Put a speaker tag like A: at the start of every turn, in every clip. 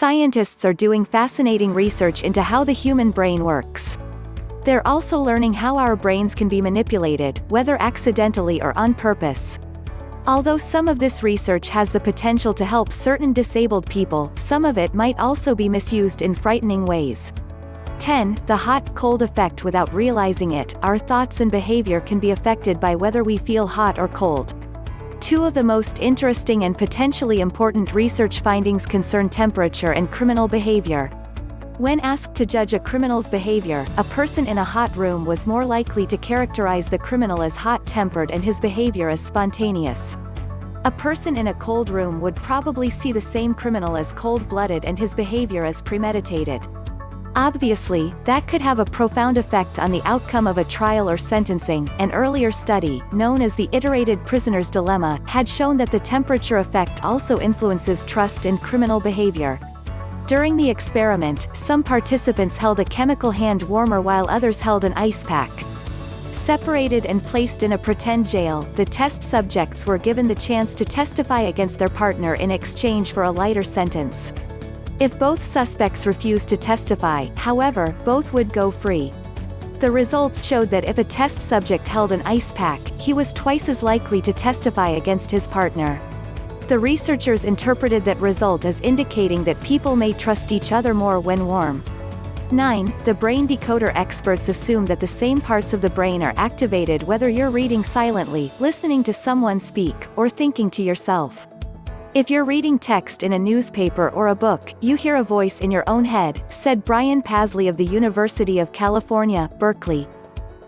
A: Scientists are doing fascinating research into how the human brain works. They're also learning how our brains can be manipulated, whether accidentally or on purpose. Although some of this research has the potential to help certain disabled people, some of it might also be misused in frightening ways. 10. The hot-cold effect. Without realizing it, our thoughts and behavior can be affected by whether we feel hot or cold. Two of the most interesting and potentially important research findings concern temperature and criminal behavior. When asked to judge a criminal's behavior, a person in a hot room was more likely to characterize the criminal as hot-tempered and his behavior as spontaneous. A person in a cold room would probably see the same criminal as cold-blooded and his behavior as premeditated. Obviously, that could have a profound effect on the outcome of a trial or sentencing. An earlier study, known as the iterated prisoner's dilemma, had shown that the temperature effect also influences trust in criminal behavior. During the experiment, some participants held a chemical hand warmer while others held an ice pack. Separated and placed in a pretend jail, the test subjects were given the chance to testify against their partner in exchange for a lighter sentence. If both suspects refused to testify, however, both would go free. The results showed that if a test subject held an ice pack, he was twice as likely to testify against his partner. The researchers interpreted that result as indicating that people may trust each other more when warm. 9. The brain decoder. Experts assume that the same parts of the brain are activated whether you're reading silently, listening to someone speak, or thinking to yourself. If you're reading text in a newspaper or a book, you hear a voice in your own head, said Brian Pasley of the University of California, Berkeley.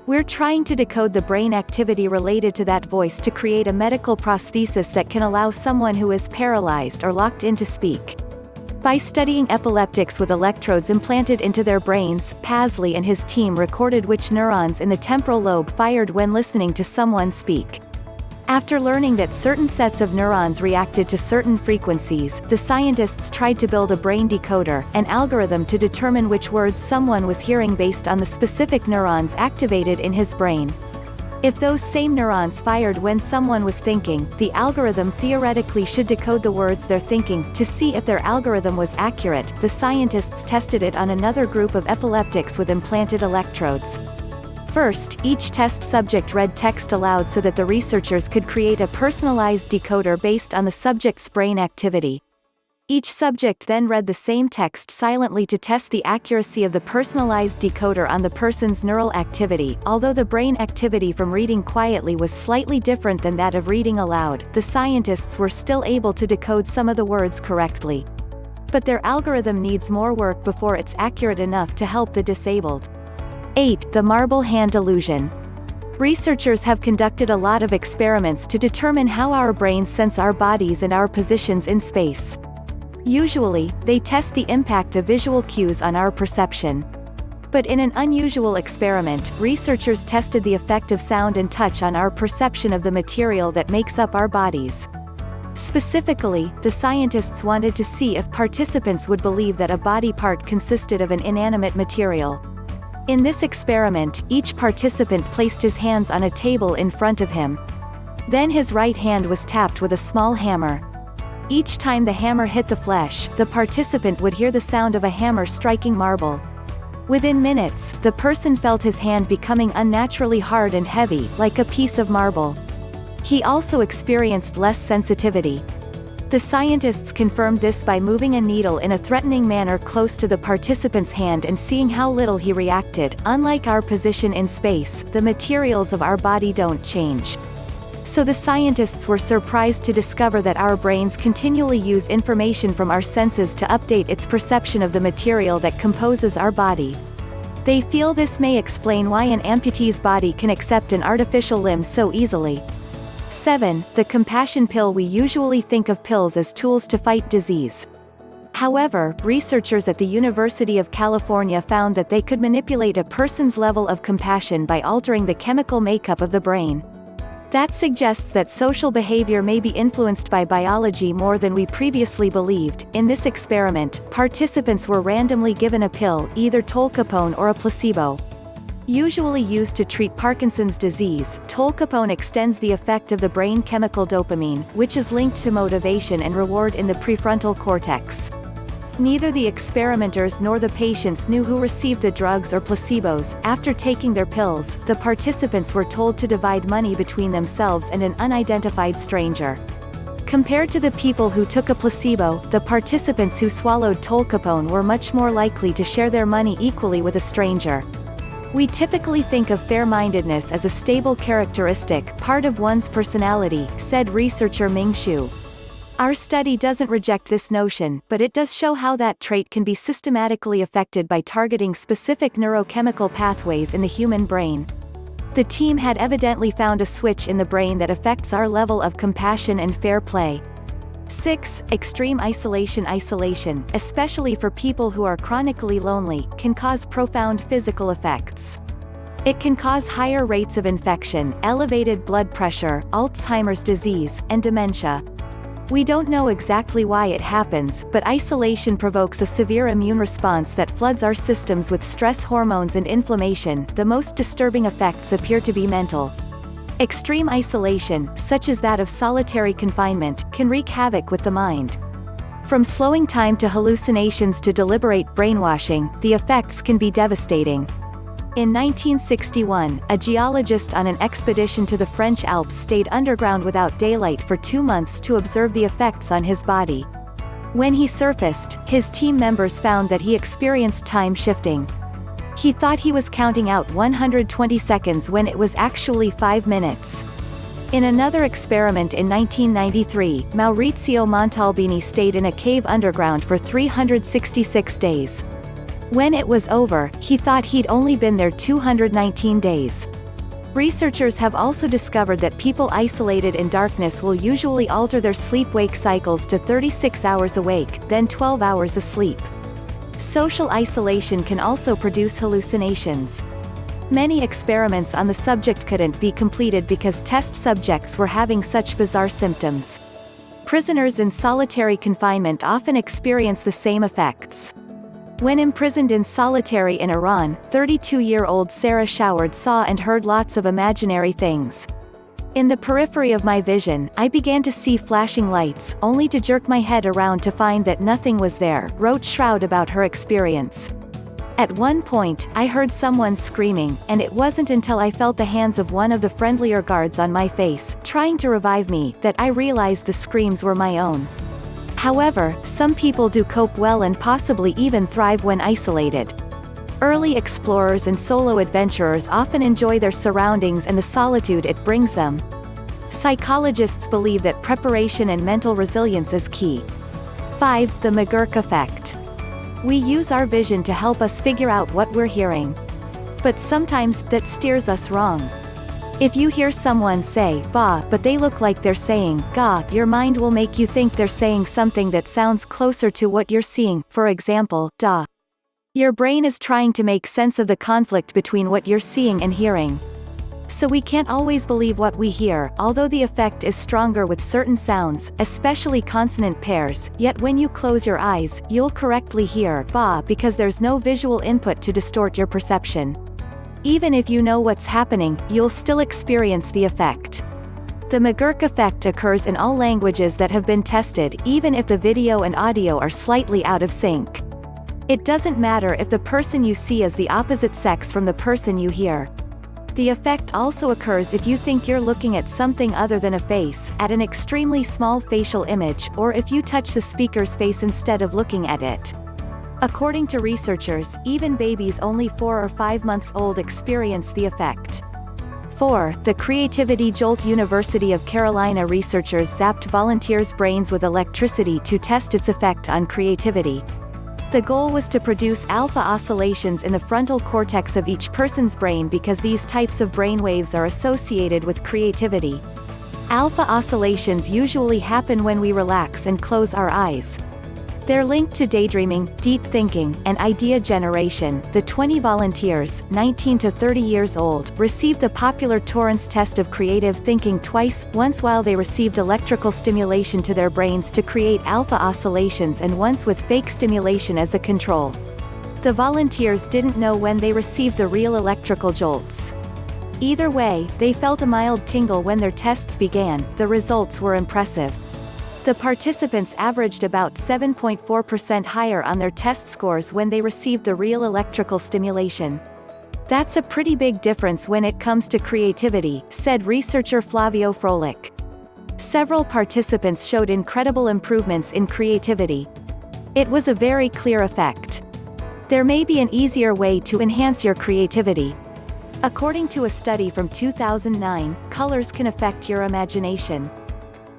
A: We're trying to decode the brain activity related to that voice to create a medical prosthesis that can allow someone who is paralyzed or locked in to speak. By studying epileptics with electrodes implanted into their brains, Pasley and his team recorded which neurons in the temporal lobe fired when listening to someone speak. After learning that certain sets of neurons reacted to certain frequencies, the scientists tried to build a brain decoder, an algorithm to determine which words someone was hearing based on the specific neurons activated in his brain. If those same neurons fired when someone was thinking, the algorithm theoretically should decode the words they're thinking. To see if their algorithm was accurate, the scientists tested it on another group of epileptics with implanted electrodes. First, each test subject read text aloud so that the researchers could create a personalized decoder based on the subject's brain activity. Each subject then read the same text silently to test the accuracy of the personalized decoder on the person's neural activity. Although the brain activity from reading quietly was slightly different than that of reading aloud, the scientists were still able to decode some of the words correctly. But their algorithm needs more work before it's accurate enough to help the disabled. 8. The marble hand illusion. Researchers have conducted a lot of experiments to determine how our brains sense our bodies and our positions in space. Usually, they test the impact of visual cues on our perception. But in an unusual experiment, researchers tested the effect of sound and touch on our perception of the material that makes up our bodies. Specifically, the scientists wanted to see if participants would believe that a body part consisted of an inanimate material. In this experiment, each participant placed his hands on a table in front of him. Then his right hand was tapped with a small hammer. Each time the hammer hit the flesh, the participant would hear the sound of a hammer striking marble. Within minutes, the person felt his hand becoming unnaturally hard and heavy, like a piece of marble. He also experienced less sensitivity. The scientists confirmed this by moving a needle in a threatening manner close to the participant's hand and seeing how little he reacted. Unlike our position in space, the materials of our body don't change. So the scientists were surprised to discover that our brains continually use information from our senses to update its perception of the material that composes our body. They feel this may explain why an amputee's body can accept an artificial limb so easily. 7. The compassion pill. We usually think of pills as tools to fight disease. However, researchers at the University of California found that they could manipulate a person's level of compassion by altering the chemical makeup of the brain. That suggests that social behavior may be influenced by biology more than we previously believed. In this experiment, participants were randomly given a pill, either tolcapone or a placebo. Usually used to treat Parkinson's disease, tolcapone extends the effect of the brain chemical dopamine, which is linked to motivation and reward in the prefrontal cortex. Neither the experimenters nor the patients knew who received the drugs or placebos. After taking their pills, the participants were told to divide money between themselves and an unidentified stranger. Compared to the people who took a placebo, the participants who swallowed tolcapone were much more likely to share their money equally with a stranger. We typically think of fair-mindedness as a stable characteristic, part of one's personality, said researcher Ming Xu. Our study doesn't reject this notion, but it does show how that trait can be systematically affected by targeting specific neurochemical pathways in the human brain. The team had evidently found a switch in the brain that affects our level of compassion and fair play. 6. Extreme isolation. Isolation, especially for people who are chronically lonely, can cause profound physical effects. It can cause higher rates of infection, elevated blood pressure, Alzheimer's disease, and dementia. We don't know exactly why it happens, but isolation provokes a severe immune response that floods our systems with stress hormones and inflammation. The most disturbing effects appear to be mental. Extreme isolation, such as that of solitary confinement, can wreak havoc with the mind. From slowing time to hallucinations to deliberate brainwashing, the effects can be devastating. In 1961, a geologist on an expedition to the French Alps stayed underground without daylight for 2 months to observe the effects on his body. When he surfaced, his team members found that he experienced time shifting. He thought he was counting out 120 seconds when it was actually 5 minutes. In another experiment in 1993, Maurizio Montalbini stayed in a cave underground for 366 days. When it was over, he thought he'd only been there 219 days. Researchers have also discovered that people isolated in darkness will usually alter their sleep-wake cycles to 36 hours awake, then 12 hours asleep. Social isolation can also produce hallucinations. Many experiments on the subject couldn't be completed because test subjects were having such bizarre symptoms. Prisoners in solitary confinement often experience the same effects. When imprisoned in solitary in Iran, 32-year-old Sarah Showard saw and heard lots of imaginary things. In the periphery of my vision, I began to see flashing lights, only to jerk my head around to find that nothing was there, wrote Shroud about her experience. At one point, I heard someone screaming, and it wasn't until I felt the hands of one of the friendlier guards on my face, trying to revive me, that I realized the screams were my own. However, some people do cope well and possibly even thrive when isolated. Early explorers and solo adventurers often enjoy their surroundings and the solitude it brings them. Psychologists believe that preparation and mental resilience is key. 5. The McGurk effect. We use our vision to help us figure out what we're hearing. But sometimes, that steers us wrong. If you hear someone say, "ba," but they look like they're saying, "ga," your mind will make you think they're saying something that sounds closer to what you're seeing, for example, "da." Your brain is trying to make sense of the conflict between what you're seeing and hearing. So we can't always believe what we hear, although the effect is stronger with certain sounds, especially consonant pairs, yet when you close your eyes, you'll correctly hear "ba" because there's no visual input to distort your perception. Even if you know what's happening, you'll still experience the effect. The McGurk effect occurs in all languages that have been tested, even if the video and audio are slightly out of sync. It doesn't matter if the person you see is the opposite sex from the person you hear. The effect also occurs if you think you're looking at something other than a face, at an extremely small facial image, or if you touch the speaker's face instead of looking at it. According to researchers, even babies only 4 or 5 months old experience the effect. 4. The Creativity Jolt. University of Carolina researchers zapped volunteers' brains with electricity to test its effect on creativity. The goal was to produce alpha oscillations in the frontal cortex of each person's brain because these types of brainwaves are associated with creativity. Alpha oscillations usually happen when we relax and close our eyes. They're linked to daydreaming, deep thinking, and idea generation. The 20 volunteers, 19 to 30 years old, received the popular Torrance test of creative thinking twice, once while they received electrical stimulation to their brains to create alpha oscillations and once with fake stimulation as a control. The volunteers didn't know when they received the real electrical jolts. Either way, they felt a mild tingle when their tests began. The results were impressive. The participants averaged about 7.4% higher on their test scores when they received the real electrical stimulation. That's a pretty big difference when it comes to creativity, said researcher Flavio Froelich. Several participants showed incredible improvements in creativity. It was a very clear effect. There may be an easier way to enhance your creativity. According to a study from 2009, colors can affect your imagination.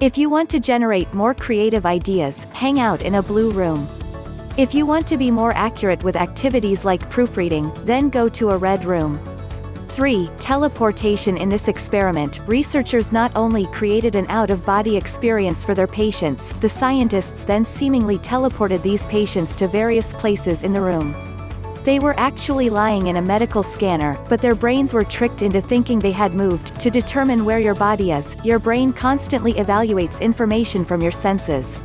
A: If you want to generate more creative ideas, hang out in a blue room. If you want to be more accurate with activities like proofreading, then go to a red room. 3. Teleportation. In this experiment, researchers not only created an out-of-body experience for their patients, the scientists then seemingly teleported these patients to various places in the room. They were actually lying in a medical scanner, but their brains were tricked into thinking they had moved. To determine where your body is, your brain constantly evaluates information from your senses.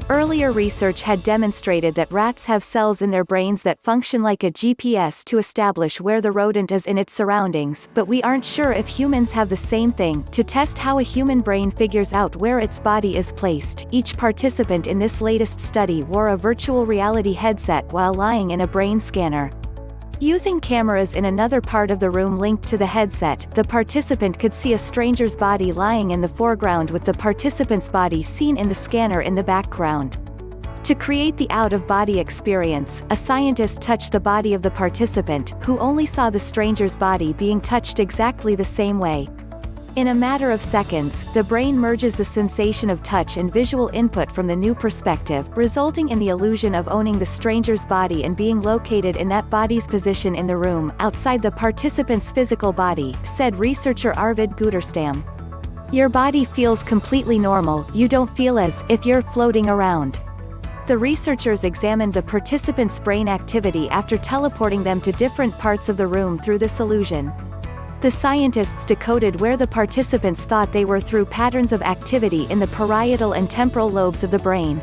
A: Earlier research had demonstrated that rats have cells in their brains that function like a GPS to establish where the rodent is in its surroundings, but we aren't sure if humans have the same thing. To test how a human brain figures out where its body is placed, each participant in this latest study wore a virtual reality headset while lying in a brain scanner. Using cameras in another part of the room linked to the headset, the participant could see a stranger's body lying in the foreground with the participant's body seen in the scanner in the background. To create the out-of-body experience, a scientist touched the body of the participant, who only saw the stranger's body being touched exactly the same way. In a matter of seconds, the brain merges the sensation of touch and visual input from the new perspective, resulting in the illusion of owning the stranger's body and being located in that body's position in the room, outside the participant's physical body, said researcher Arvid Guterstam. Your body feels completely normal, you don't feel as if you're floating around. The researchers examined the participants' brain activity after teleporting them to different parts of the room through this illusion. The scientists decoded where the participants thought they were through patterns of activity in the parietal and temporal lobes of the brain.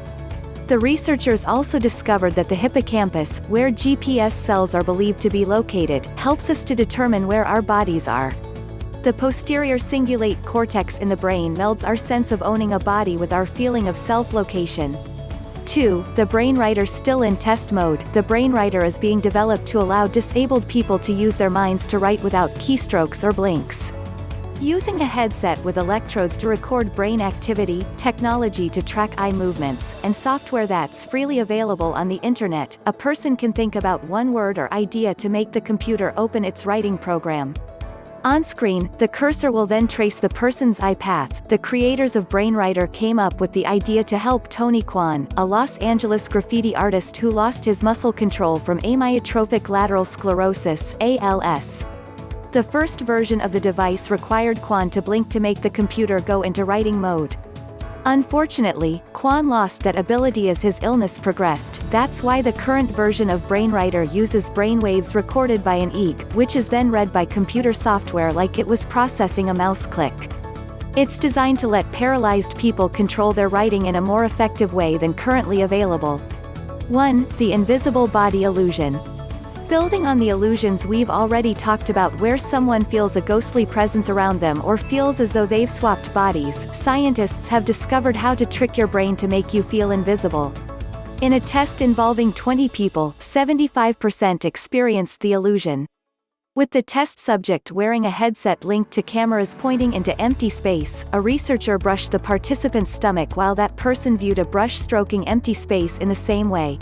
A: The researchers also discovered that the hippocampus, where GPS cells are believed to be located, helps us to determine where our bodies are. The posterior cingulate cortex in the brain melds our sense of owning a body with our feeling of self-location. 2. The BrainWriter. Still in test mode, the BrainWriter is being developed to allow disabled people to use their minds to write without keystrokes or blinks. Using a headset with electrodes to record brain activity, technology to track eye movements, and software that's freely available on the internet, a person can think about one word or idea to make the computer open its writing program. On screen, the cursor will then trace the person's eye path. The creators of BrainWriter came up with the idea to help Tony Kwan, a Los Angeles graffiti artist who lost his muscle control from amyotrophic lateral sclerosis (ALS). The first version of the device required Kwan to blink to make the computer go into writing mode. Unfortunately, Kwan lost that ability as his illness progressed. That's why the current version of BrainWriter uses brainwaves recorded by an EEG, which is then read by computer software like it was processing a mouse click. It's designed to let paralyzed people control their writing in a more effective way than currently available. 1. The invisible body illusion. Building on the illusions we've already talked about, where someone feels a ghostly presence around them or feels as though they've swapped bodies, scientists have discovered how to trick your brain to make you feel invisible. In a test involving 20 people, 75% experienced the illusion. With the test subject wearing a headset linked to cameras pointing into empty space, a researcher brushed the participant's stomach while that person viewed a brush stroking empty space in the same way.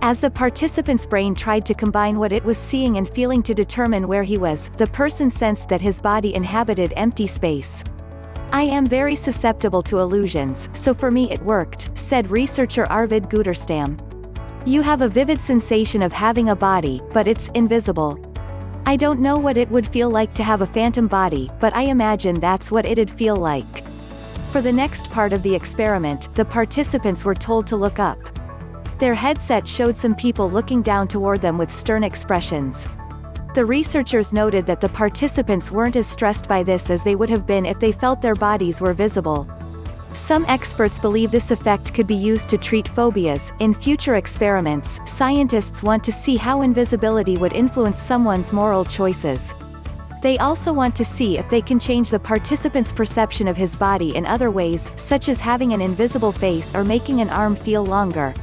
A: As the participant's brain tried to combine what it was seeing and feeling to determine where he was, the person sensed that his body inhabited empty space. I am very susceptible to illusions, so for me it worked, said researcher Arvid Guterstam. You have a vivid sensation of having a body, but it's invisible. I don't know what it would feel like to have a phantom body, but I imagine that's what it'd feel like. For the next part of the experiment, the participants were told to look up. Their headset showed some people looking down toward them with stern expressions. The researchers noted that the participants weren't as stressed by this as they would have been if they felt their bodies were visible. Some experts believe this effect could be used to treat phobias. In future experiments, scientists want to see how invisibility would influence someone's moral choices. They also want to see if they can change the participant's perception of his body in other ways, such as having an invisible face or making an arm feel longer.